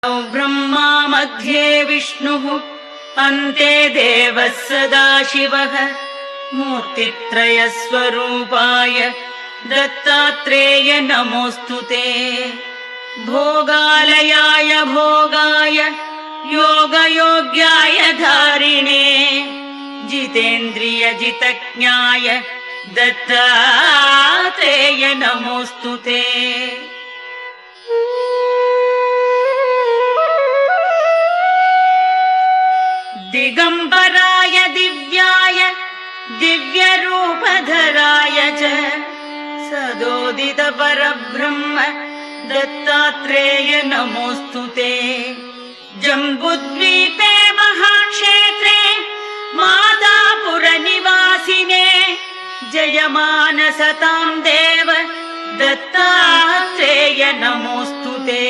ब्रह्मा मध्ये विष्णुः अन्ते देवः सदाशिवः मूर्तित्रयस्वरूपाय दत्तात्रेय नमोऽस्तुते। भोगालयाय भोगाय योगयोग्याय धारिणे जितेन्द्रियजितज्ञाय दत्तात्रेय नमोऽस्तुते। दिगंबराय दिव्याय दिव्यरूपधराय च सदोदित परब्रह्म दत्तात्रेय नमोऽस्तुते। जम्बुद्वीपे महाक्षेत्रे मादापुरनिवासिने जयमानसतां देव दत्तात्रेय नमोऽस्तुते।